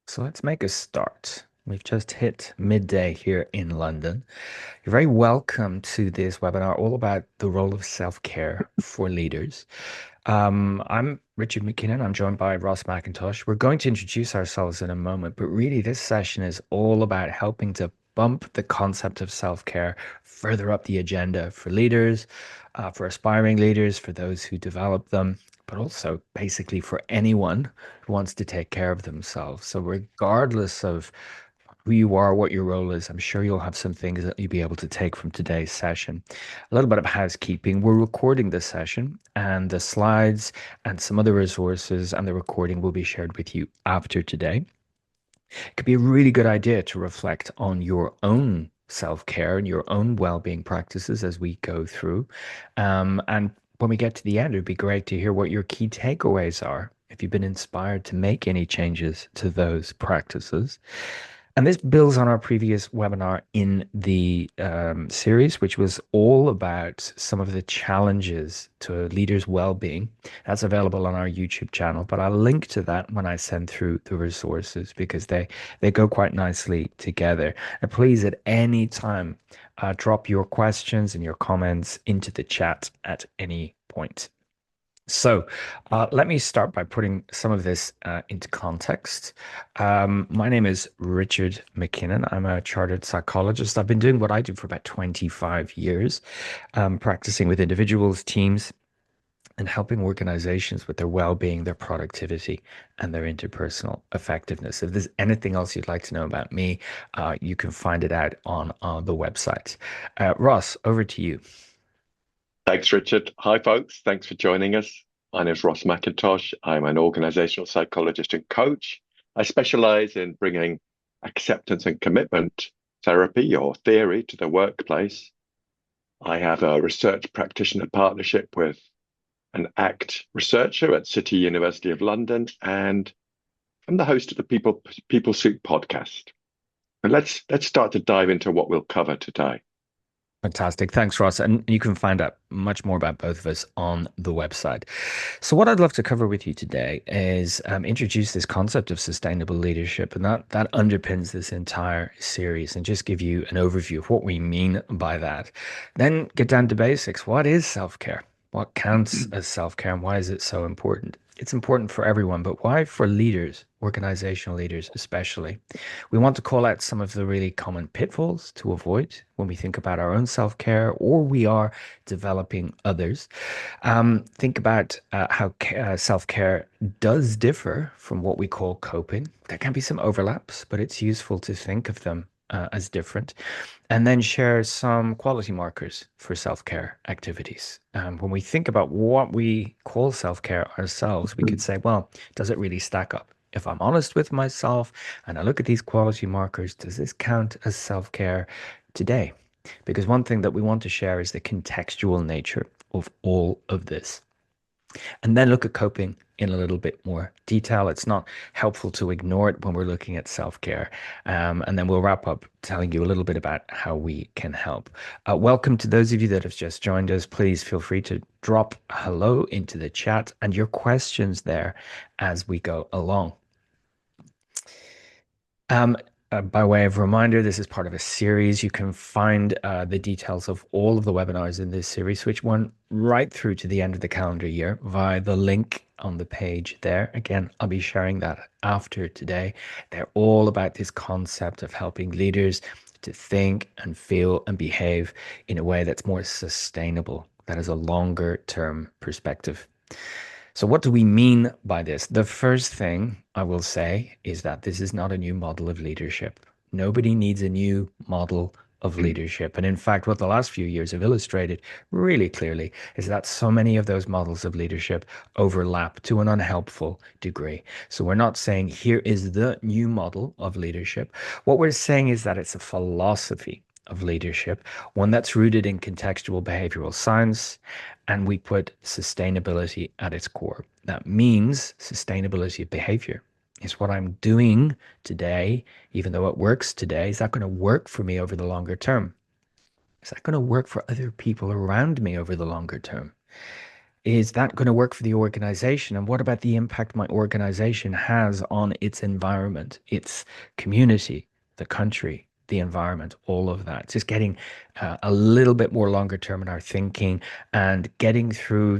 So let's make a start. We've just hit midday here in London. You're very welcome to this webinar all about the role of self-care for leaders. I'm Richard MacKinnon. I'm joined by Ross McIntosh. We're going to introduce ourselves in a moment, but really this session is all about helping to bump the concept of self-care further up the agenda for leaders, for aspiring leaders, for those who develop them, but also basically for anyone who wants to take care of themselves. So regardless of who you are, what your role is, I'm sure you'll have some things that you'll be able to take from today's session. A little bit of housekeeping. We're recording this session, and the slides and some other resources and the recording will be shared with you after today. It could be a really good idea to reflect on your own self-care and your own well-being practices as we go through. And when we get to the end, it'd be great to hear what your key takeaways are. If you've been inspired to make any changes to those practices. And this builds on our previous webinar in the series, which was all about some of the challenges to a leader's well-being. That's available on our YouTube channel, but I'll link to that when I send through the resources because they go quite nicely together. And please, at any time, drop your questions and your comments into the chat at any point. So, let me start by putting some of this into context. My name is Richard MacKinnon. I'm a chartered psychologist. I've been doing what I do for about 25 years, practicing with individuals, teams, and helping organizations with their well-being, their productivity, and their interpersonal effectiveness. If there's anything else you'd like to know about me, you can find it out on the website. Ross, over to you. Thanks, Richard. Hi, folks. Thanks for joining us. My name is Ross McIntosh. I'm an organizational psychologist and coach. I specialize in bringing acceptance and commitment therapy or theory to the workplace. I have a research practitioner partnership with an ACT researcher at City University of London, and I'm the host of the People Soup podcast. And let's start to dive into what we'll cover today. Fantastic. Thanks, Ross. And you can find out much more about both of us on the website. So, what I'd love to cover with you today is introduce this concept of sustainable leadership, and that underpins this entire series, and just give you an overview of what we mean by that. Then get down to basics. What is self-care? What counts as self-care, and why is it so important? It's important for everyone, but why for leaders, organizational leaders especially? We want to call out some of the really common pitfalls to avoid when we think about our own self-care or we are developing others. Think about how self-care does differ from what we call coping. There can be some overlaps, but it's useful to think of them as different. And then share some quality markers for self-care activities. When we think about what we call self-care ourselves, we could say, well, does it really stack up? If I'm honest with myself and I look at these quality markers, does this count as self-care today? Because one thing that we want to share is the contextual nature of all of this. And then look at coping in a little bit more detail. It's not helpful to ignore it when we're looking at self-care. And then we'll wrap up telling you a little bit about how we can help. Welcome to those of you that have just joined us. Please feel free to drop hello into the chat and your questions there as we go along. By way of reminder, this is part of a series. You can find the details of all of the webinars in this series, which run right through to the end of the calendar year via the link on the page there. Again, I'll be sharing that after today. They're all about this concept of helping leaders to think and feel and behave in a way that's more sustainable, that has a longer term perspective. So what do we mean by this? The first thing I will say is that this is not a new model of leadership. Nobody needs a new model of leadership. And in fact, what the last few years have illustrated really clearly is that so many of those models of leadership overlap to an unhelpful degree. So we're not saying here is the new model of leadership. What we're saying is that it's a philosophy of leadership, one that's rooted in contextual behavioral science, and we put sustainability at its core. That means sustainability of behavior. Is what I'm doing today, even though it works today, is that going to work for me over the longer term? Is that going to work for other people around me over the longer term? Is that going to work for the organization? And what about the impact my organization has on its environment, its community, the country, the environment, all of that? Just getting a little bit more longer term in our thinking and getting through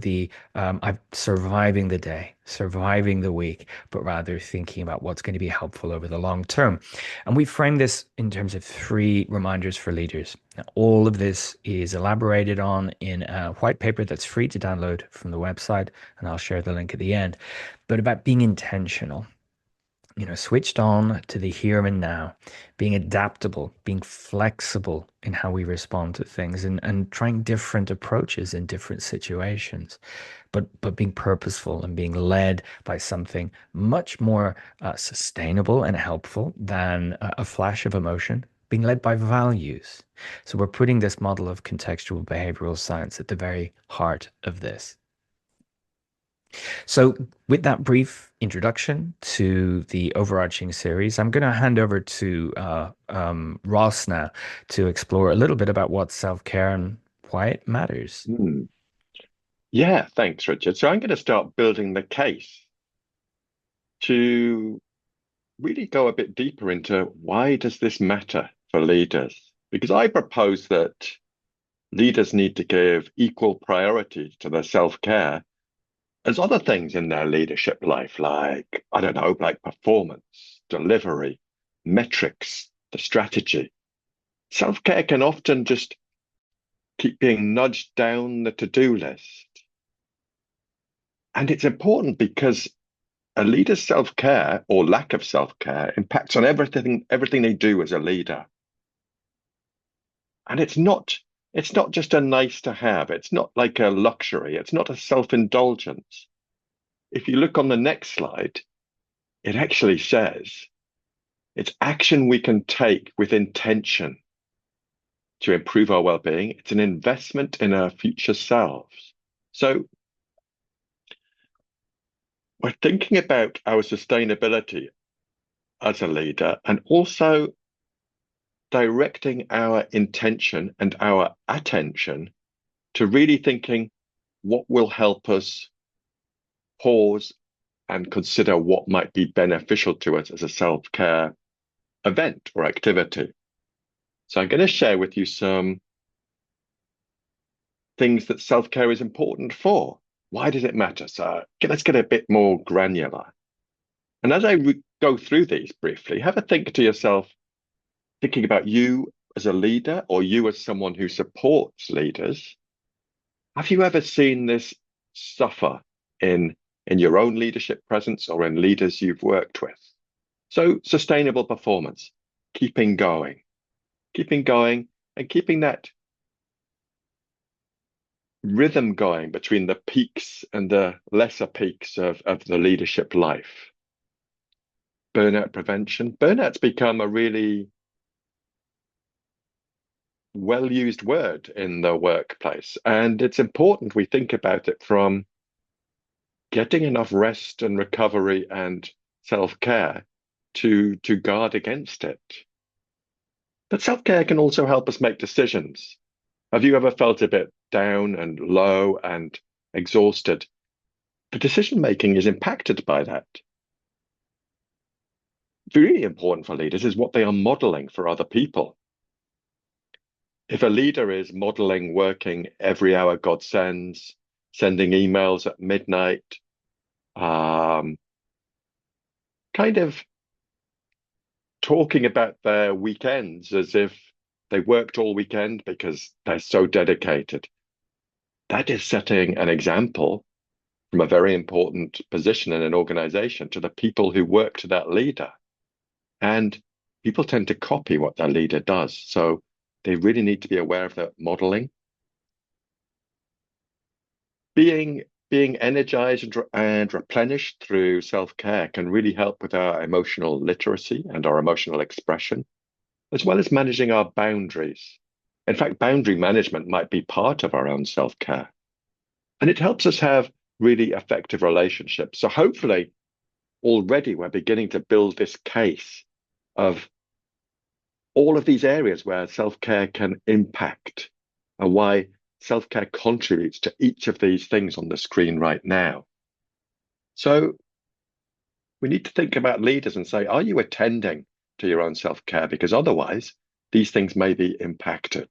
I'm surviving the day, surviving the week, but rather thinking about what's going to be helpful over the long term. And we frame this in terms of three reminders for leaders. Now, all of this is elaborated on in a white paper that's free to download from the website, and I'll share the link at the end. But about being intentional, switched on to the here and now, being adaptable, being flexible in how we respond to things, and trying different approaches in different situations, but being purposeful and being led by something much more sustainable and helpful than a flash of emotion. Being led by values. So we're putting this model of contextual behavioral science at the very heart of this. So, with that brief introduction to the overarching series, I'm going to hand over to Ross now to explore a little bit about what self-care and why it matters. Hmm. Yeah, thanks, Richard. So I'm going to start building the case to really go a bit deeper into why does this matter for leaders? Because I propose that leaders need to give equal priority to their self-care as other things in their leadership life, like, I don't know, like performance, delivery, metrics, the strategy. Self-care can often just keep being nudged down the to-do list. And it's important because a leader's self-care or lack of self-care impacts on everything they do as a leader. And it's not just a nice to have. It's not like a luxury. It's not a self-indulgence. If you look on the next slide, it actually says it's action we can take with intention to improve our well-being. It's an investment in our future selves. So we're thinking about our sustainability as a leader and also directing our intention and our attention to really thinking what will help us pause and consider what might be beneficial to us as a self-care event or activity. So I'm going to share with you some things that self-care is important for. Why does it matter? So let's get a bit more granular. And as I go through these briefly, have a think to yourself, thinking about you as a leader or you as someone who supports leaders. Have you ever seen this suffer in your own leadership presence or in leaders you've worked with? So sustainable performance, keeping going and keeping that rhythm going between the peaks and the lesser peaks of the leadership life. Burnout prevention. Burnout's become a really well used word in the workplace. And it's important we think about it from getting enough rest and recovery and self-care to guard against it. But self-care can also help us make decisions. Have you ever felt a bit down and low and exhausted? The decision making is impacted by that. Really important for leaders is what they are modeling for other people. If a leader is modeling working every hour God sends, sending emails at midnight, kind of talking about their weekends as if they worked all weekend because they're so dedicated, that is setting an example from a very important position in an organization to the people who work to that leader. And people tend to copy what their leader does. So they really need to be aware of the modeling. Being energized and replenished through self-care can really help with our emotional literacy and our emotional expression, as well as managing our boundaries. In fact, boundary management might be part of our own self-care. And it helps us have really effective relationships. So hopefully, already we're beginning to build this case of all of these areas where self-care can impact and why self-care contributes to each of these things on the screen right now. So we need to think about leaders and say, are you attending to your own self-care? Because otherwise, these things may be impacted.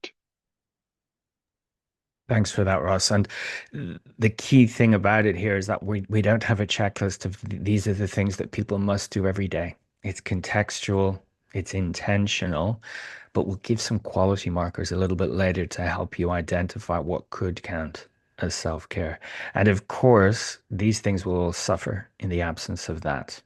Thanks for that, Ross. And the key thing about it here is that we don't have a checklist of these are the things that people must do every day. It's contextual, it's intentional, but we'll give some quality markers a little bit later to help you identify what could count as self-care. And of course, these things will all suffer in the absence of that.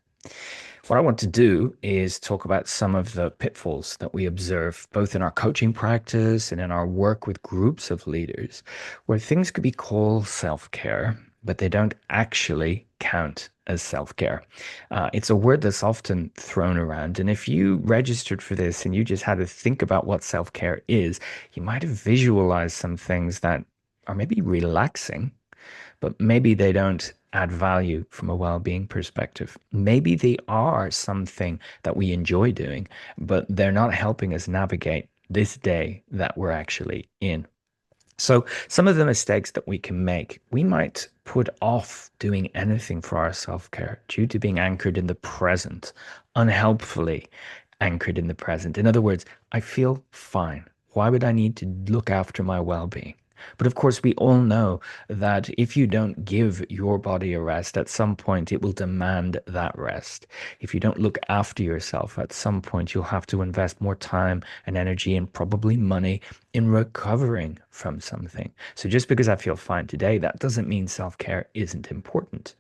What I want to do is talk about some of the pitfalls that we observe both in our coaching practice and in our work with groups of leaders, where things could be called self-care, but they don't actually count as self-care. It's a word that's often thrown around. And if you registered for this and you just had to think about what self-care is, you might have visualized some things that are maybe relaxing, but maybe they don't add value from a well-being perspective. Maybe they are something that we enjoy doing, but they're not helping us navigate this day that we're actually in. So, some of the mistakes that we can make, we might put off doing anything for our self care due to being anchored in the present, unhelpfully anchored in the present. In other words, I feel fine. Why would I need to look after my well being? But of course, we all know that if you don't give your body a rest, at some point it will demand that rest. If you don't look after yourself, at some point you'll have to invest more time and energy and probably money in recovering from something. So just because I feel fine today, that doesn't mean self-care isn't important.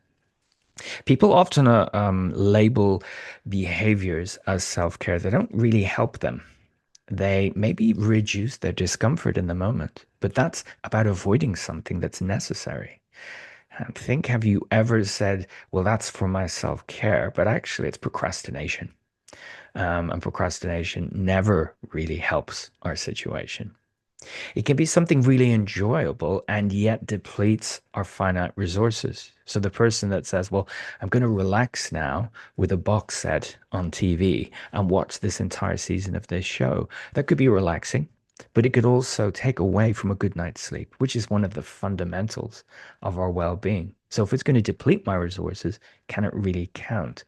People often label behaviors as self-care. They don't really help them. They maybe reduce their discomfort in the moment, but that's about avoiding something that's necessary. And think, have you ever said, well, that's for my self-care, but actually it's procrastination. And procrastination never really helps our situation. It can be something really enjoyable and yet depletes our finite resources. So the person that says, well, I'm going to relax now with a box set on TV and watch this entire season of this show, that could be relaxing, but it could also take away from a good night's sleep, which is one of the fundamentals of our well-being. So if it's going to deplete my resources, can it really count?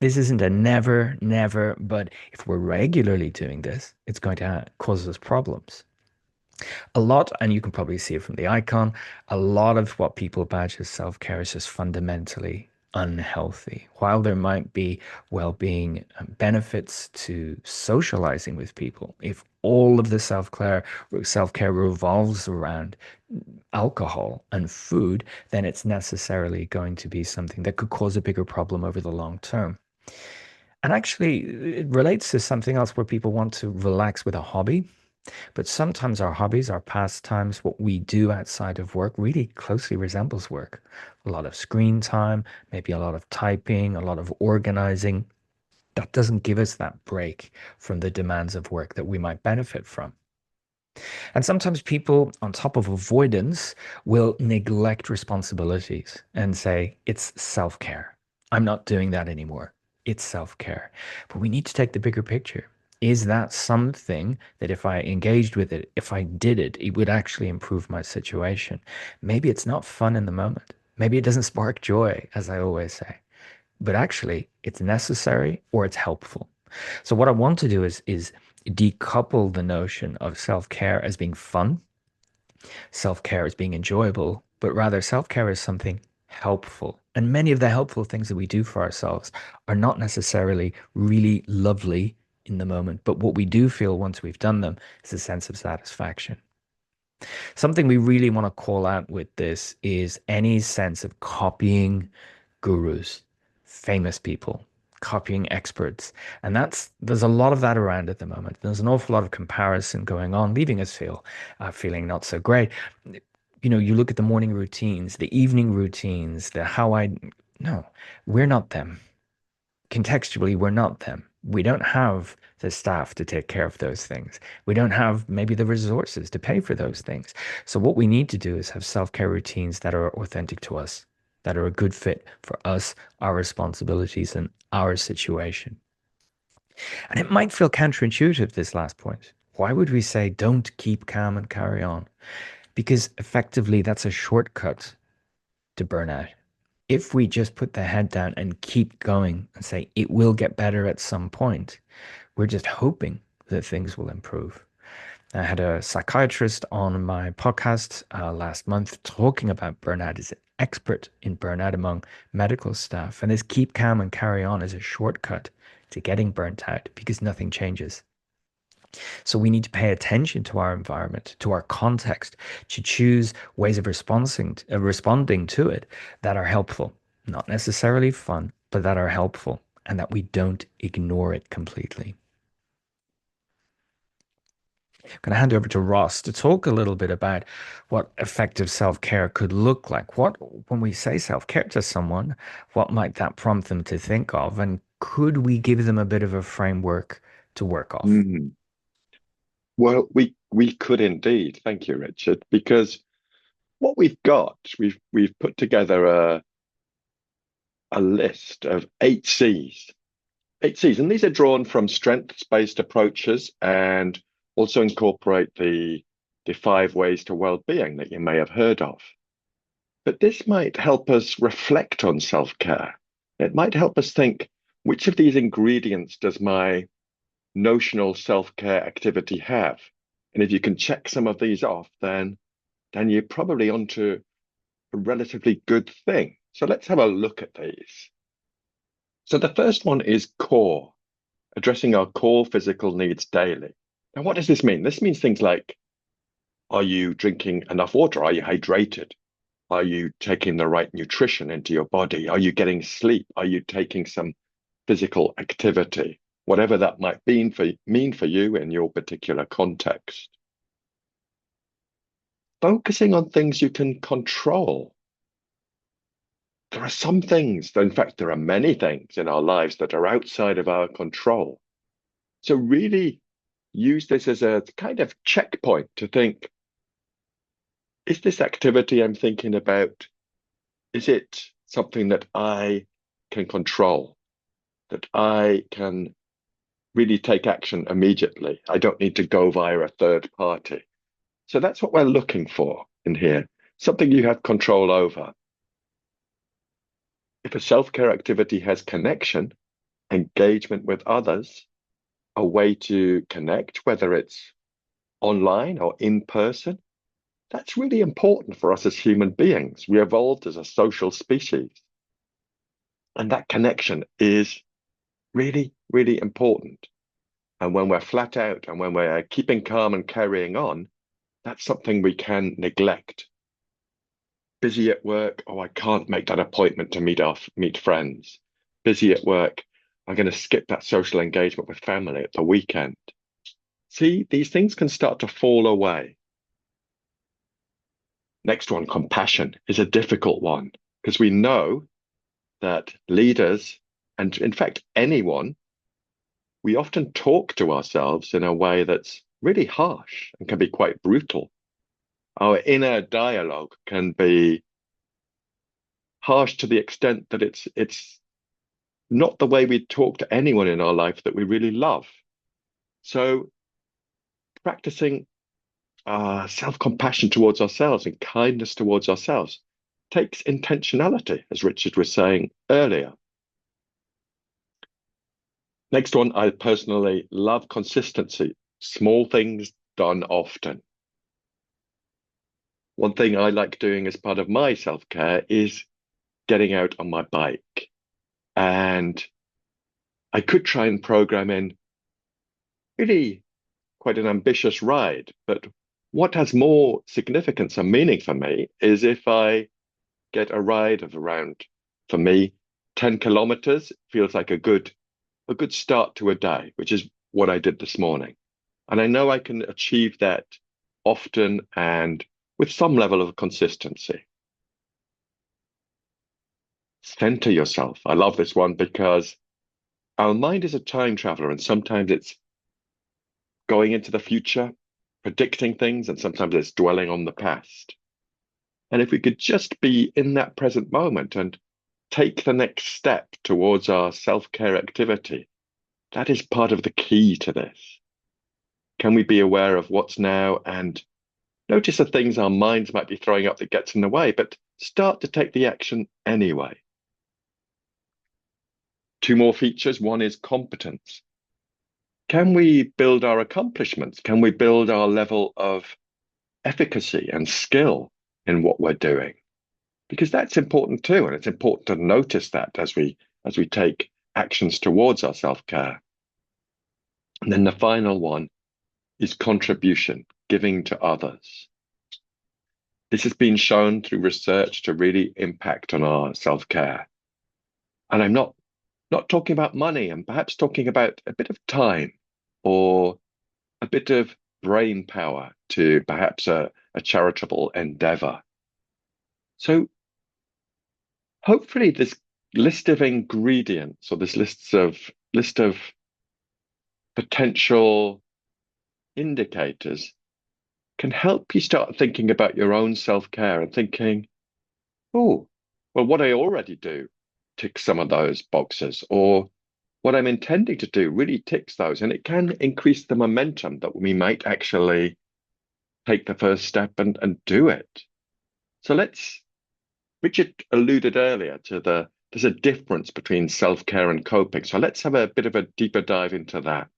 This isn't a never, never, but if we're regularly doing this, it's going to cause us problems. A lot, and you can probably see it from the icon, a lot of what people badge as self-care is just fundamentally unhealthy. While there might be well-being benefits to socializing with people, if all of the self-care revolves around alcohol and food, then it's necessarily going to be something that could cause a bigger problem over the long term. And actually, it relates to something else where people want to relax with a hobby. But sometimes our hobbies, our pastimes, what we do outside of work really closely resembles work. A lot of screen time, maybe a lot of typing, a lot of organizing. That doesn't give us that break from the demands of work that we might benefit from. And sometimes people, on top of avoidance, will neglect responsibilities and say, it's self-care. I'm not doing that anymore. It's self-care. But we need to take the bigger picture. Is that something that if I engaged with it, if I did it, it would actually improve my situation? Maybe it's not fun in the moment. Maybe it doesn't spark joy, as I always say. But actually, it's necessary or it's helpful. So what I want to do is decouple the notion of self-care as being fun, self-care as being enjoyable, but rather self-care is something helpful. And many of the helpful things that we do for ourselves are not necessarily really lovely in the moment, but what we do feel once we've done them is a sense of satisfaction. Something we really want to call out with this is any sense of copying gurus, famous people, copying experts. And there's a lot of that around at the moment. There's an awful lot of comparison going on, leaving us feeling not so great. You look at the morning routines, the evening routines, no, we're not them. Contextually, we're not them. We don't have the staff to take care of those things. We don't have maybe the resources to pay for those things. So what we need to do is have self-care routines that are authentic to us, that are a good fit for us, our responsibilities, and our situation. And it might feel counterintuitive, this last point. Why would we say don't keep calm and carry on? Because effectively, that's a shortcut to burnout. If we just put the head down and keep going and say it will get better at some point, we're just hoping that things will improve. I had a psychiatrist on my podcast last month talking about burnout. He's an expert in burnout among medical staff. And this keep calm and carry on is a shortcut to getting burnt out because nothing changes. So we need to pay attention to our environment, to our context, to choose ways of responding to it that are helpful, not necessarily fun, but that are helpful and that we don't ignore it completely. I'm going to hand over to Ross to talk a little bit about what effective self-care could look like. When we say self-care to someone, what might that prompt them to think of? And could we give them a bit of a framework to work off? Mhm. Well, we could indeed. Thank you, Richard, because what we've put together a list of eight C's, and these are drawn from strengths-based approaches and also incorporate the five ways to well-being that you may have heard of. But this might help us reflect on self-care. It might help us think, which of these ingredients does my notional self-care activity have? And if you can check some of these off, then you're probably onto a relatively good thing. So let's have a look at these. So the first one is core, addressing our core physical needs daily. Now, what does this mean? This means things like, are you drinking enough water? Are you hydrated? Are you taking the right nutrition into your body? Are you getting sleep? Are you taking some physical activity? Whatever that might mean for you in your particular context. Focusing on things you can control. There are some things, in fact, there are many things in our lives that are outside of our control. So really use this as a kind of checkpoint to think, is this activity I'm thinking about, is it something that I can control, that I can really take action immediately? I don't need to go via a third party. So that's what we're looking for in here, something you have control over. If a self-care activity has connection, engagement with others, a way to connect, whether it's online or in person, that's really important for us as human beings. We evolved as a social species. And that connection is really, really important. And when we're flat out and when we're keeping calm and carrying on, that's something we can neglect. Busy at work, oh, I can't make that appointment to meet friends. Busy at work, I'm going to skip that social engagement with family at the weekend. See, these things can start to fall away. Next one, compassion, is a difficult one because we know that leaders, and in fact, anyone, we often talk to ourselves in a way that's really harsh and can be quite brutal. Our inner dialogue can be harsh to the extent that it's not the way we talk to anyone in our life that we really love. So practicing self-compassion towards ourselves and kindness towards ourselves takes intentionality, as Richard was saying earlier. Next one, I personally love consistency, small things done often. One thing I like doing as part of my self-care is getting out on my bike. And I could try and program in really quite an ambitious ride, but what has more significance and meaning for me is if I get a ride of around, for me, 10 kilometers feels like a good start to a day, which is what I did this morning. And I know I can achieve that often and with some level of consistency. Center yourself. I love this one because our mind is a time traveler, and sometimes it's going into the future, predicting things, and sometimes it's dwelling on the past. And if we could just be in that present moment and take the next step towards our self-care activity, that is part of the key to this. Can we be aware of what's now and notice the things our minds might be throwing up that gets in the way, but start to take the action anyway? Two more features. One is competence. Can we build our accomplishments? Can we build our level of efficacy and skill in what we're doing? Because that's important too, and it's important to notice that as we take actions towards our self-care. And then the final one is contribution, giving to others. This has been shown through research to really impact on our self-care. And I'm not talking about money. I'm perhaps talking about a bit of time or a bit of brain power to perhaps a charitable endeavor. So hopefully this list of ingredients or this list of potential indicators can help you start thinking about your own self-care and thinking, oh, well, what I already do ticks some of those boxes, or what I'm intending to do really ticks those. And it can increase the momentum that we might actually take the first step and do it. So Richard alluded earlier to there's a difference between self-care and coping. So let's have a bit of a deeper dive into that.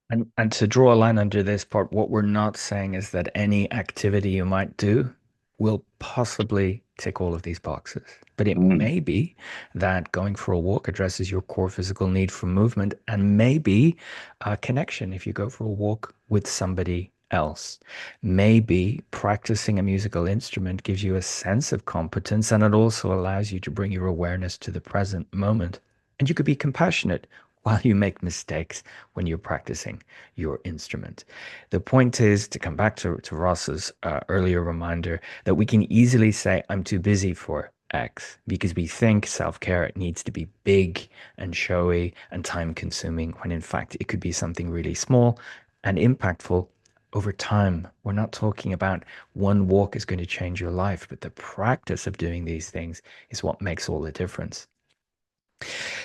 And to draw a line under this part, what we're not saying is that any activity you might do will possibly tick all of these boxes. But it Mm, may be that going for a walk addresses your core physical need for movement and maybe a connection if you go for a walk with somebody else. Maybe practicing a musical instrument gives you a sense of competence and it also allows you to bring your awareness to the present moment. And you could be compassionate while you make mistakes when you're practicing your instrument. The point is to come back to Ross's earlier reminder that we can easily say, I'm too busy for X because we think self-care needs to be big and showy and time consuming when in fact it could be something really small and impactful over time. We're not talking about one walk is going to change your life, but the practice of doing these things is what makes all the difference.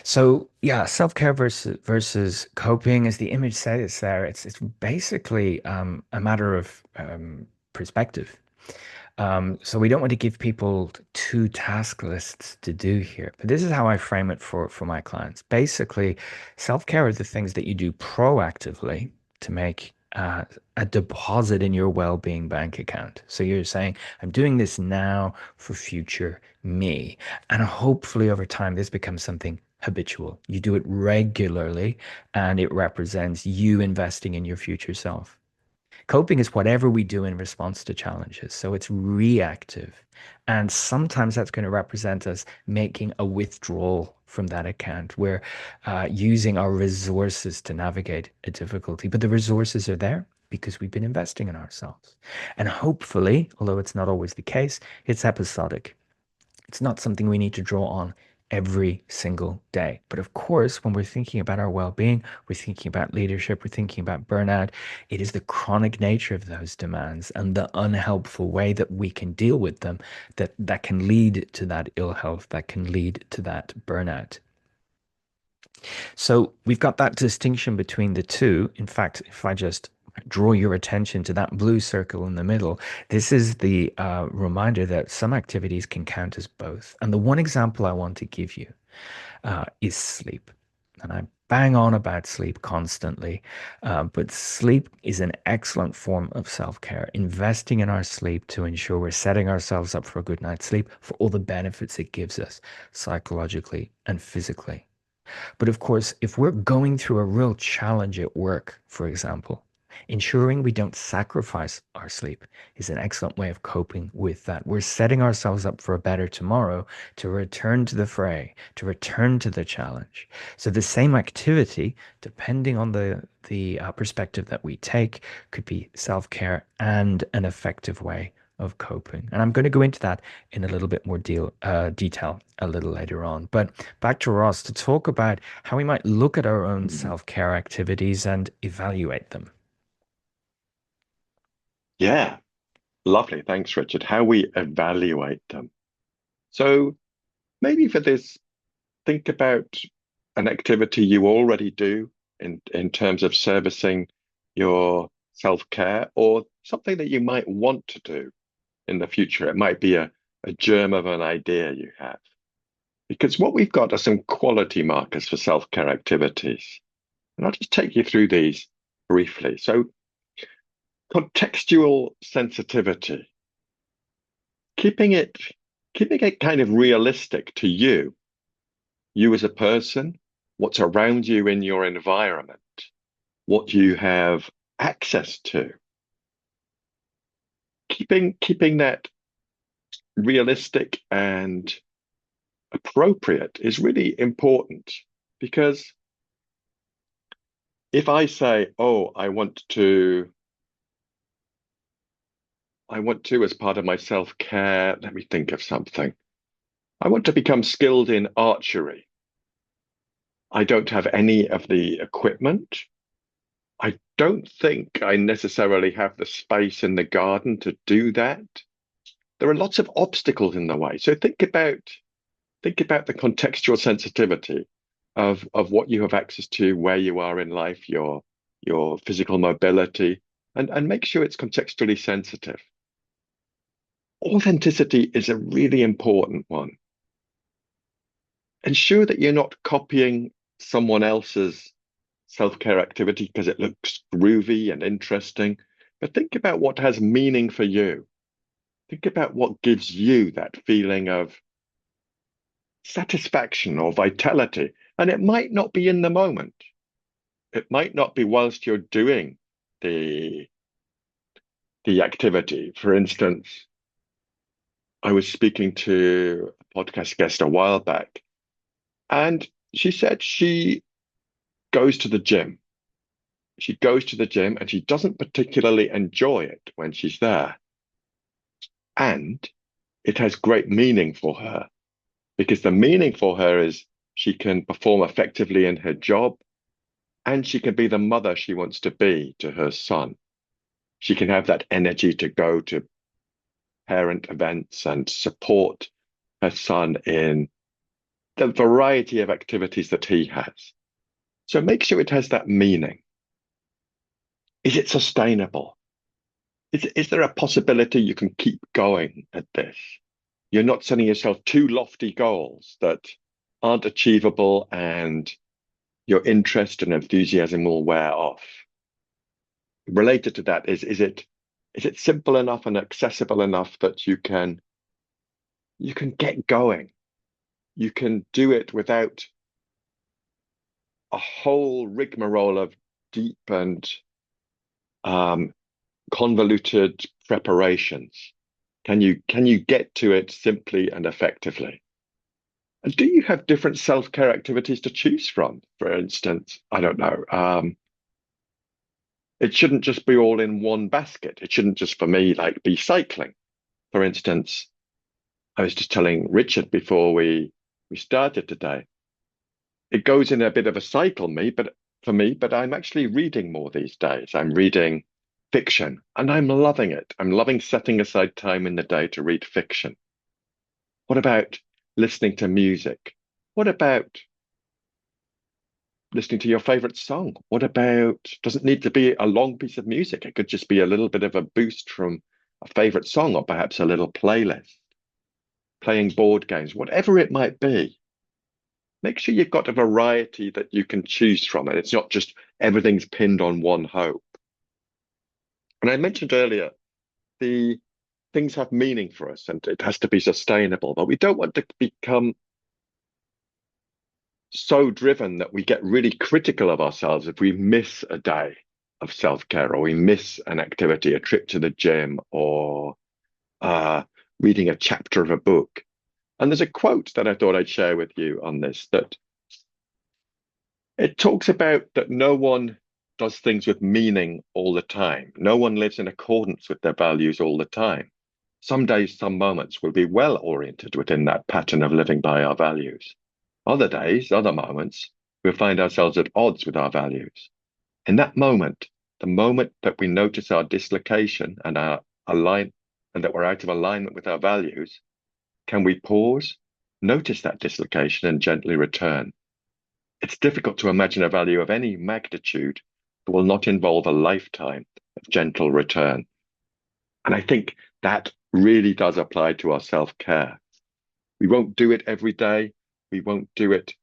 So yeah, self-care versus coping, as the image says there, it's basically a matter of perspective. So we don't want to give people two task lists to do here, but this is how I frame it for my clients. Basically, self-care are the things that you do proactively to make a deposit in your well-being bank account. So you're saying, I'm doing this now for future me. And hopefully over time, this becomes something habitual. You do it regularly, and it represents you investing in your future self. Coping is whatever we do in response to challenges. So it's reactive. And sometimes that's going to represent us making a withdrawal from that account. We're using our resources to navigate a difficulty, but the resources are there because we've been investing in ourselves. And hopefully, although it's not always the case, it's episodic. It's not something we need to draw on every single day. But of course, when we're thinking about our well-being, we're thinking about leadership, we're thinking about burnout, it is the chronic nature of those demands and the unhelpful way that we can deal with them that can lead to that ill health, that can lead to that burnout. So we've got that distinction between the two. In fact, if I just draw your attention to that blue circle in the middle, this is the reminder that some activities can count as both. And the one example I want to give you is sleep. And I bang on about sleep constantly, but sleep is an excellent form of self-care, investing in our sleep to ensure we're setting ourselves up for a good night's sleep for all the benefits it gives us psychologically and physically. But of course, if we're going through a real challenge at work, for example, ensuring we don't sacrifice our sleep is an excellent way of coping with that. We're setting ourselves up for a better tomorrow to return to the fray, to return to the challenge. So the same activity, depending on the perspective that we take, could be self-care and an effective way of coping. And I'm going to go into that in a little bit more detail a little later on. But back to Ross to talk about how we might look at our own mm. self-care activities and evaluate them. Yeah, lovely. Thanks, Richard. How we evaluate them. So maybe for this, think about an activity you already do in terms of servicing your self-care or something that you might want to do in the future. It might be a germ of an idea you have. Because what we've got are some quality markers for self-care activities. And I'll just take you through these briefly. So, contextual sensitivity, keeping it keeping it kind of realistic to you as a person, what's around you in your environment, what you have access to. Keeping that realistic and appropriate is really important because if I say, "Oh, I want to, as part of my self-care, let me think of something. I want to become skilled in archery. I don't have any of the equipment. I don't think I necessarily have the space in the garden to do that. There are lots of obstacles in the way. So think about the contextual sensitivity of what you have access to, where you are in life, your physical mobility, and make sure it's contextually sensitive. Authenticity is a really important one. Ensure that you're not copying someone else's self-care activity because it looks groovy and interesting, but think about what has meaning for you. Think about what gives you that feeling of satisfaction or vitality. And it might not be in the moment. It might not be whilst you're doing the the activity. For instance, I was speaking to a podcast guest a while back, and she said she goes to the gym. She goes to the gym and she doesn't particularly enjoy it when she's there. And it has great meaning for her because the meaning for her is she can perform effectively in her job and she can be the mother she wants to be to her son. She can have that energy to go to parent events and support her son in the variety of activities that he has. So make sure it has that meaning. Is it sustainable? Is there a possibility you can keep going at this? You're not setting yourself too lofty goals that aren't achievable and your interest and enthusiasm will wear off. Related to that is it simple enough and accessible enough that you can get going. You can do it without a whole rigmarole of deep and um, convoluted preparations. Can you get to it simply and effectively? And do you have different self-care activities to choose from? For instance, I don't know. It shouldn't just be all in one basket. It shouldn't just for me like be cycling. For instance, I was just telling Richard before we started today. It goes in a bit of a cycle, but I'm actually reading more these days. I'm reading fiction and I'm loving it. I'm loving setting aside time in the day to read fiction. What about listening to music? What about listening to your favorite song? What about, doesn't need to be a long piece of music. It could just be a little bit of a boost from a favorite song or perhaps a little playlist, playing board games, whatever it might be. Make sure you've got a variety that you can choose from, and it's not just everything's pinned on one hope. And I mentioned earlier, the things have meaning for us and it has to be sustainable, but we don't want to become so driven that we get really critical of ourselves if we miss a day of self-care or we miss an activity, a trip to the gym or uh, reading a chapter of a book. And there's a quote that I thought I'd share with you on this that it talks about that no one does things with meaning all the time. No one lives in accordance with their values all the time. Some days, some moments will be well oriented within that pattern of living by our values. Other days, other moments, we'll find ourselves at odds with our values. In that moment, the moment that we notice our dislocation and our align and that we're out of alignment with our values, can we pause, notice that dislocation and gently return? It's difficult to imagine a value of any magnitude that will not involve a lifetime of gentle return. And I think that really does apply to our self-care. We won't do it every day. We won't do it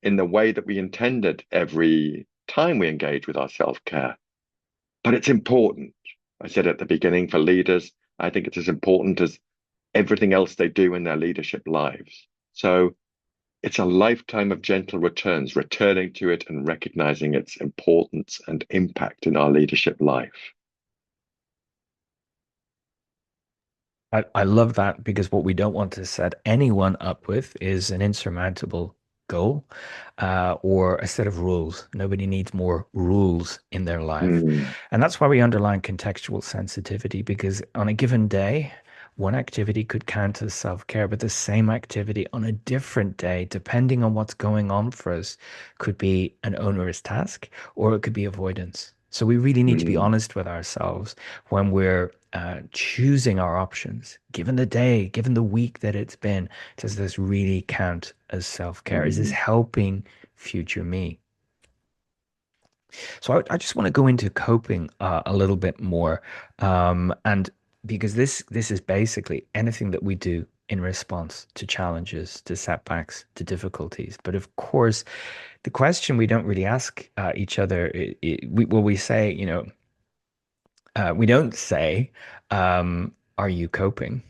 in the way that we intended every time we engage with our self-care. But it's important. I said at the beginning, for leaders, I think it's as important as everything else they do in their leadership lives. So it's a lifetime of gentle returns, returning to it and recognizing its importance and impact in our leadership life. I love that because what we don't want to set anyone up with is an insurmountable goal or a set of rules. Nobody needs more rules in their life. Mm, And that's why we underline contextual sensitivity because on a given day, one activity could count as self-care, but the same activity on a different day, depending on what's going on for us, could be an onerous task or it could be avoidance. So we really need to be mm, honest with ourselves when we're choosing our options, given the day, given the week that it's been. Does this really count as self-care? Is this mm, helping future me? So I just want to go into coping a little bit more, and because this is basically anything that we do in response to challenges, to setbacks, to difficulties. But of course, the question we don't really ask each other, we say, we don't say, "Are you coping?"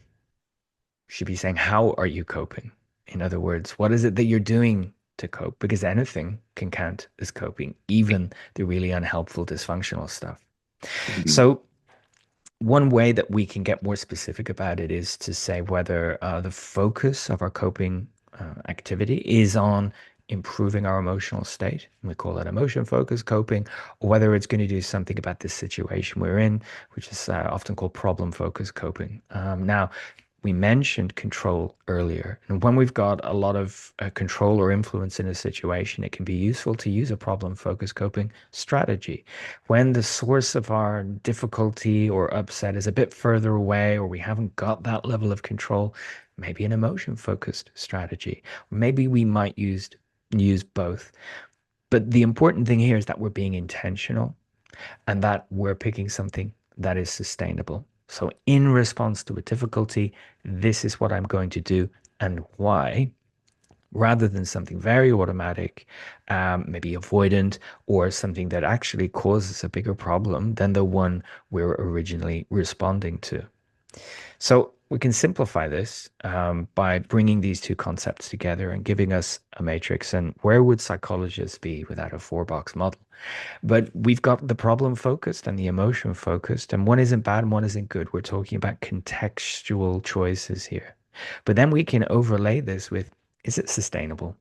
Should be saying, "How are you coping?" In other words, what is it that you're doing to cope? Because anything can count as coping, even the really unhelpful, dysfunctional stuff. mm, So, one way that we can get more specific about it is to say whether the focus of our coping activity is on improving our emotional state. We call that emotion focused coping, or whether it's going to do something about the situation we're in, which is often called problem focused coping. Now, we mentioned control earlier. And when we've got a lot of control or influence in a situation, it can be useful to use a problem focused coping strategy. When the source of our difficulty or upset is a bit further away, or we haven't got that level of control, maybe an emotion focused strategy. Maybe we might use both. But the important thing here is that we're being intentional and that we're picking something that is sustainable. So, in response to a difficulty, this is what I'm going to do and why, rather than something very automatic, maybe avoidant, or something that actually causes a bigger problem than the one we're originally responding to. So, we can simplify this by bringing these two concepts together and giving us a matrix. And where would psychologists be without a four-box model? But we've got the problem focused and the emotion focused, and one isn't bad and one isn't good. We're talking about contextual choices here. But then we can overlay this with, is it sustainable?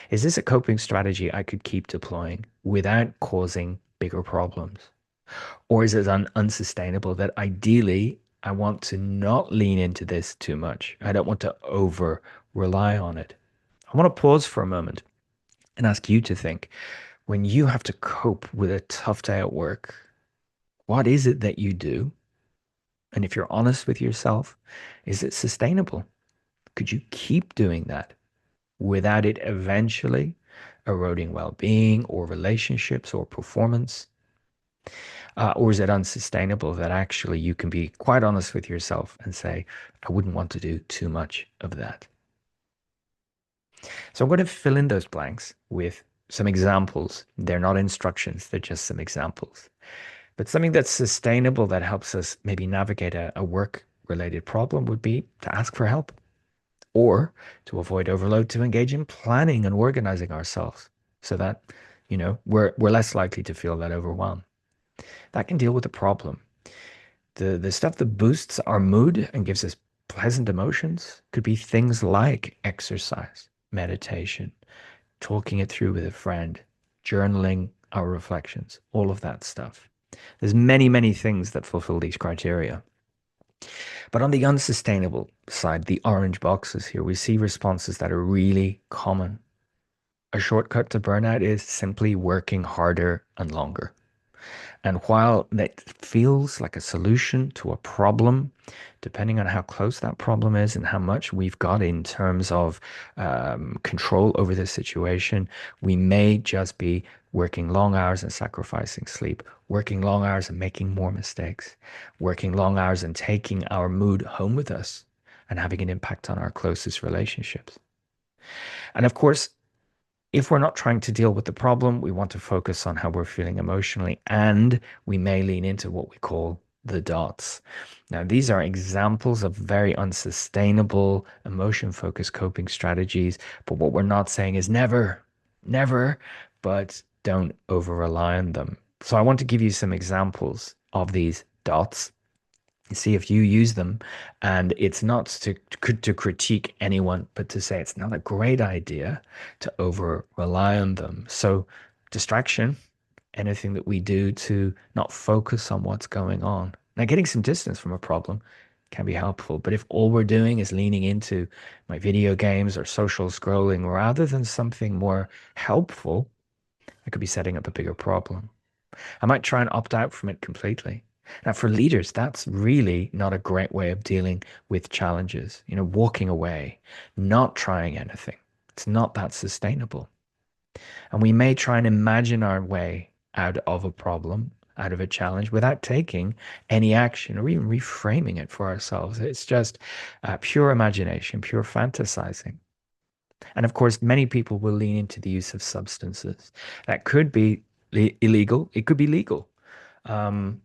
Is this a coping strategy I could keep deploying without causing bigger problems? Or is it unsustainable that ideally I want to not lean into this too much? I don't want to over rely on it. I want to pause for a moment and ask you to think when you have to cope with a tough day at work, what is it that you do? And if you're honest with yourself, is it sustainable? Could you keep doing that without it eventually eroding well-being or relationships or performance? Or is it unsustainable that actually you can be quite honest with yourself and say, I wouldn't want to do too much of that? So I'm going to fill in those blanks with some examples. They're not instructions, they're just some examples. But something that's sustainable that helps us maybe navigate a work related problem would be to ask for help or to avoid overload, to engage in planning and organizing ourselves so that, we're less likely to feel that overwhelm. That can deal with the problem. The stuff that boosts our mood and gives us pleasant emotions could be things like exercise, meditation, talking it through with a friend, journaling our reflections, all of that stuff. There's many, many things that fulfill these criteria. But on the unsustainable side, the orange boxes here, we see responses that are really common. A shortcut to burnout is simply working harder and longer. And while that feels like a solution to a problem, depending on how close that problem is and how much we've got in terms of control over the situation, we may just be working long hours and sacrificing sleep, working long hours and making more mistakes, working long hours and taking our mood home with us and having an impact on our closest relationships. And of course, if we're not trying to deal with the problem, we want to focus on how we're feeling emotionally, and we may lean into what we call the dots. Now, these are examples of very unsustainable emotion focused coping strategies, but what we're not saying is never, never, but don't over rely on them. So, I want to give you some examples of these dots, see if you use them. And it's not to critique anyone, but to say it's not a great idea to over rely on them. So distraction, anything that we do to not focus on what's going on. Now, getting some distance from a problem can be helpful, but if all we're doing is leaning into my video games or social scrolling rather than something more helpful, I could be setting up a bigger problem. I might try and opt out from it completely. Now, for leaders, that's really not a great way of dealing with challenges. Walking away, not trying anything. It's not that sustainable. And we may try and imagine our way out of a problem, out of a challenge, without taking any action or even reframing it for ourselves. It's just pure imagination, pure fantasizing. And of course, many people will lean into the use of substances. That could be illegal, it could be legal. Um,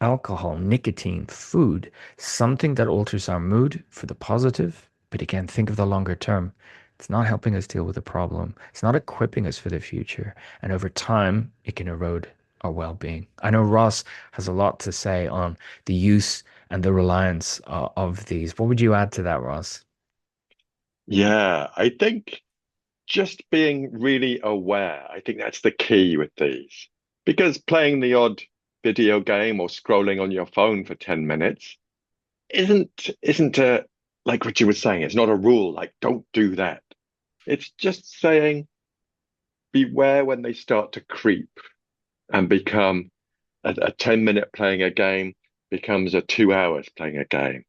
Alcohol, nicotine, food, something that alters our mood for the positive. But again, think of the longer term. It's not helping us deal with the problem. It's not equipping us for the future. And over time, it can erode our well-being. I know Ross has a lot to say on the use and the reliance of these. What would you add to that, Ross? Yeah, I think just being really aware, I think that's the key with these. Because playing the odd video game or scrolling on your phone for 10 minutes isn't a, like Richard was saying, it's not a rule, like don't do that. It's just saying beware when they start to creep and become a 10-minute playing a game becomes a 2 hours playing a game,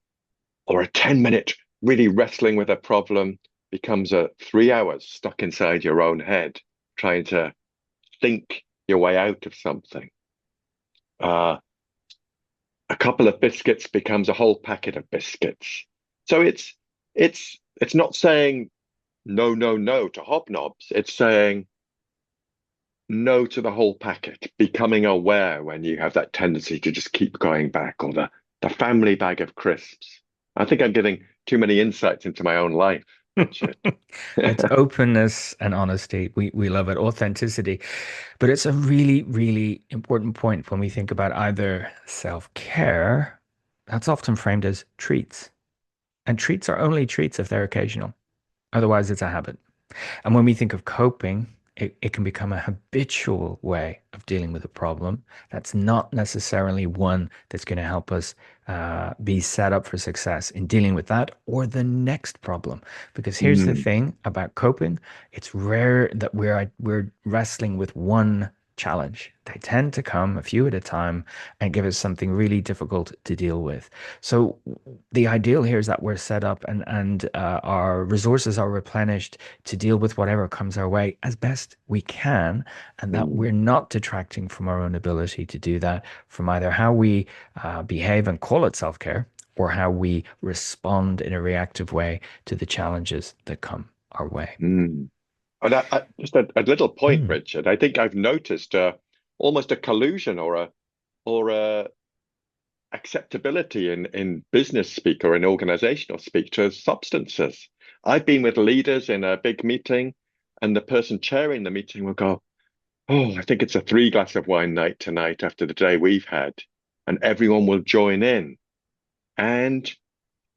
or a 10-minute really wrestling with a problem becomes a 3 hours stuck inside your own head trying to think your way out of something. Uh, a couple of biscuits becomes a whole packet of biscuits. So it's not saying no, no, no to hobnobs. It's saying no to the whole packet, becoming aware when you have that tendency to just keep going back, or the family bag of crisps. I think I'm giving too many insights into my own life, Richard. It's openness and honesty. We love it. Authenticity. But it's a really, really important point when we think about either self-care, that's often framed as treats. And treats are only treats if they're occasional. Otherwise, it's a habit. And when we think of coping, it can become a habitual way of dealing with a problem. That's not necessarily one that's going to help us be set up for success in dealing with that or the next problem. Because here's the Mm, thing about coping, it's rare that we're wrestling with one challenge. They tend to come a few at a time and give us something really difficult to deal with. So the ideal here is that we're set up and our resources are replenished to deal with whatever comes our way as best we can, and that mm, we're not detracting from our own ability to do that, from either how we behave and call it self-care or how we respond in a reactive way to the challenges that come our way. mm. And just a little point, Mm. Richard. I think I've noticed almost a collusion or a acceptability in business speak or in organizational speak to substances. I've been with leaders in a big meeting, and the person chairing the meeting will go, "Oh, I think it's a 3 glass of wine night tonight after the day we've had." And everyone will join in. And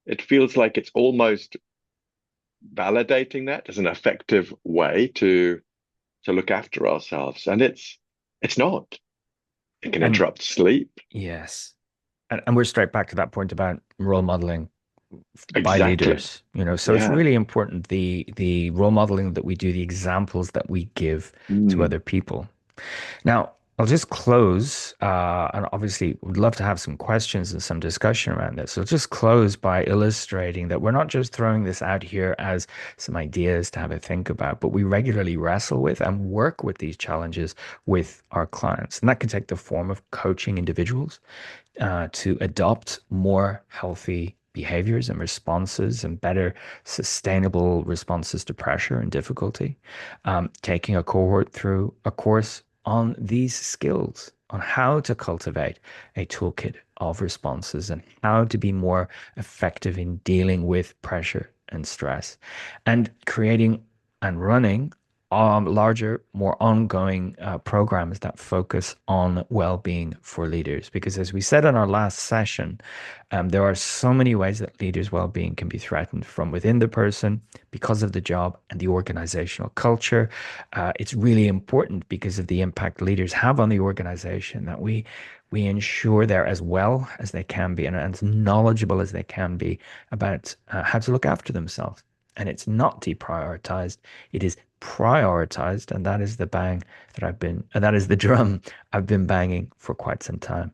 it feels like it's almost validating that as an effective way to look after ourselves. And it's not. It can And interrupt sleep. yes, and we're straight back to that point about role modeling by Exactly. leaders, so it's Yeah. really important the role modeling that we do, the examples that we give to Mm, other people. Now, I'll just close, and obviously would love to have some questions and some discussion around this. So I'll just close by illustrating that we're not just throwing this out here as some ideas to have a think about, but we regularly wrestle with and work with these challenges with our clients. And that can take the form of coaching individuals to adopt more healthy behaviors and responses and better sustainable responses to pressure and difficulty. Taking a cohort through a course on these skills, on how to cultivate a toolkit of responses and how to be more effective in dealing with pressure and stress, and creating and running larger, more ongoing programs that focus on well-being for leaders. Because as we said in our last session, there are so many ways that leaders' well-being can be threatened from within the person because of the job and the organizational culture. It's really important because of the impact leaders have on the organization that we ensure they're as well as they can be and as knowledgeable as they can be about how to look after themselves. And it's not deprioritized, it is prioritized. And that is the bang that that is the drum I've been banging for quite some time.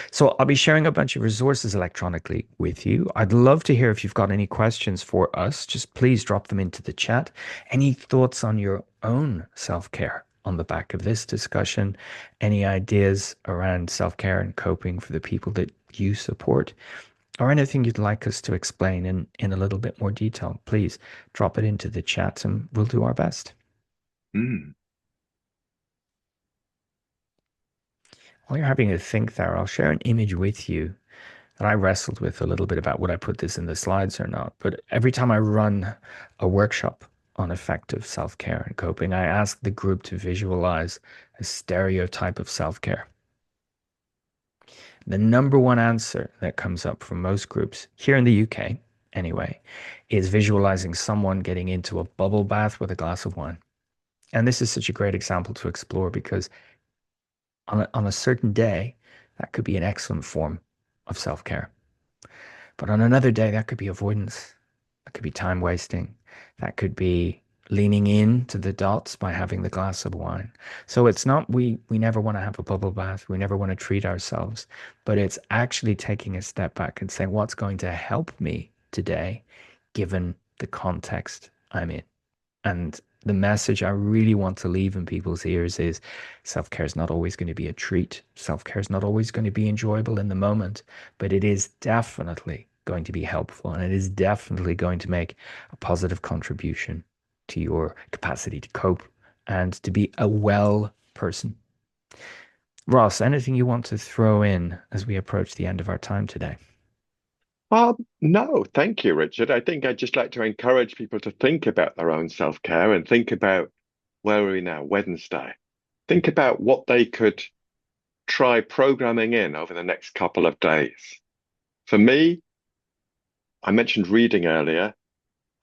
So I'll be sharing a bunch of resources electronically with you. I'd love to hear if you've got any questions for us. Just please drop them into the chat. Any thoughts on your own self-care on the back of this discussion? Any ideas around self-care and coping for the people that you support? Or anything you'd like us to explain in a little bit more detail, please drop it into the chat and we'll do our best. Mm. While you're having a think there, I'll share an image with you that I wrestled with a little bit about would I put this in the slides or not. But every time I run a workshop on effective self-care and coping, I ask the group to visualize a stereotype of self-care. The number one answer that comes up from most groups here in the UK, anyway, is visualizing someone getting into a bubble bath with a glass of wine. And this is such a great example to explore because on a certain day, that could be an excellent form of self-care. But on another day, that could be avoidance. That could be time wasting. That could be leaning in to the dots by having the glass of wine. So it's not we never want to have a bubble bath. We never want to treat ourselves, but it's actually taking a step back and saying, what's going to help me today, given the context I'm in? And the message I really want to leave in people's ears is self-care is not always going to be a treat. Self-care is not always going to be enjoyable in the moment, but it is definitely going to be helpful and it is definitely going to make a positive contribution to your capacity to cope and to be a well person. Ross, anything you want to throw in as we approach the end of our time today? No, thank you, Richard. I think I'd just like to encourage people to think about their own self-care and think about where are we now, Wednesday. Think about what they could try programming in over the next couple of days. For me, I mentioned reading earlier.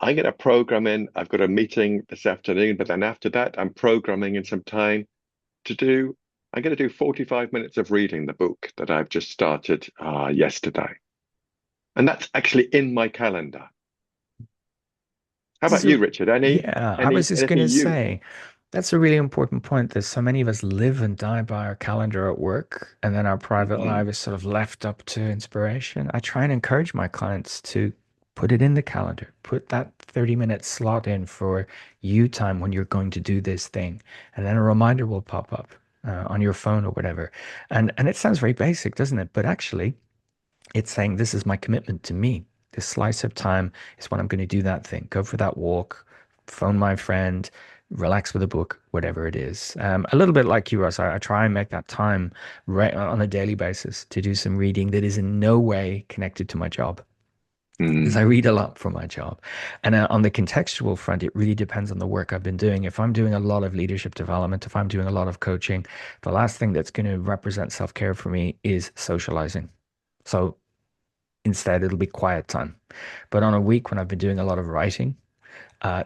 I'm going to program in, I've got a meeting this afternoon, but then after that, I'm programming in some time to do, I'm going to do 45 minutes of reading the book that I've just started yesterday. And that's actually in my calendar. How This is about a, you, Richard? yeah, I was just going Anything to you? say that's a really important point. There's so many of us live and die by our calendar at work, and then our private Mhm. life is sort of left up to inspiration. I try and encourage my clients to put it in the calendar, put that 30-minute slot in for you time when you're going to do this thing, and then a reminder will pop up on your phone or whatever. And it sounds very basic, doesn't it? But actually, it's saying this is my commitment to me. This slice of time is when I'm going to do that thing. Go for that walk, phone my friend, relax with a book, whatever it is. A little bit like you, Russ. I try and make that time on a daily basis to do some reading that is in no way connected to my job. Because I Mm. read a lot for my job. And on the contextual front, it really depends on the work I've been doing. If I'm doing a lot of leadership development, if I'm doing a lot of coaching, the last thing that's going to represent self-care for me is socializing. So instead, it'll be quiet time. But on a week when I've been doing a lot of writing,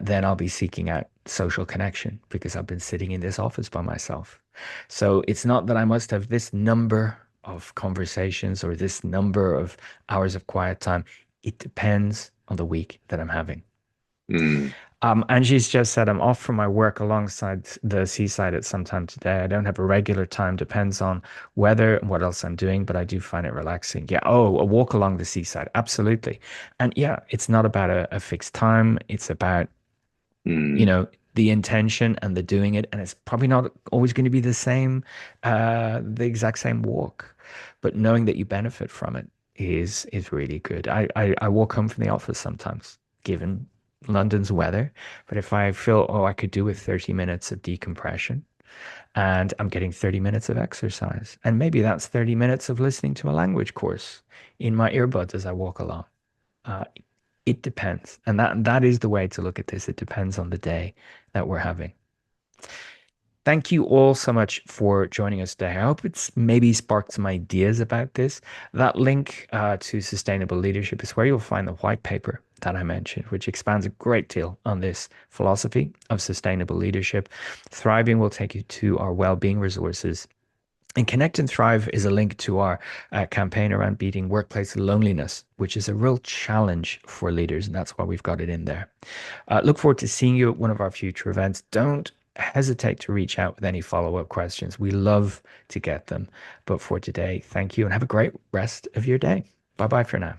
then I'll be seeking out social connection because I've been sitting in this office by myself. So it's not that I must have this number of conversations or this number of hours of quiet time. It depends on the week that I'm having. Mm. Angie's just said I'm off from my work alongside the seaside at some time today. I don't have a regular time, depends on weather and what else I'm doing, but I do find it relaxing. Yeah. Oh, a walk along the seaside. Absolutely. And yeah, it's not about a fixed time. It's about, Mm, the intention and the doing it. And it's probably not always going to be the exact same walk, but knowing that you benefit from it is really good. I walk home from the office sometimes, given London's weather. But if I feel, oh, I could do with 30 minutes of decompression and I'm getting 30 minutes of exercise, and maybe that's 30 minutes of listening to a language course in my earbuds as I walk along. Uh, it depends. And that is the way to look at this. It depends on the day that we're having. Thank you all so much for joining us today. I hope it's maybe sparked some ideas about this. That link to sustainable leadership is where you'll find the white paper that I mentioned, which expands a great deal on this philosophy of sustainable leadership. Thriving will take you to our well-being resources. And Connect and Thrive is a link to our campaign around beating workplace loneliness, which is a real challenge for leaders. And that's why we've got it in there. Look forward to seeing you at one of our future events. Don't hesitate to reach out with any follow-up questions. We love to get them. But for today, thank you and have a great rest of your day. Bye bye for now.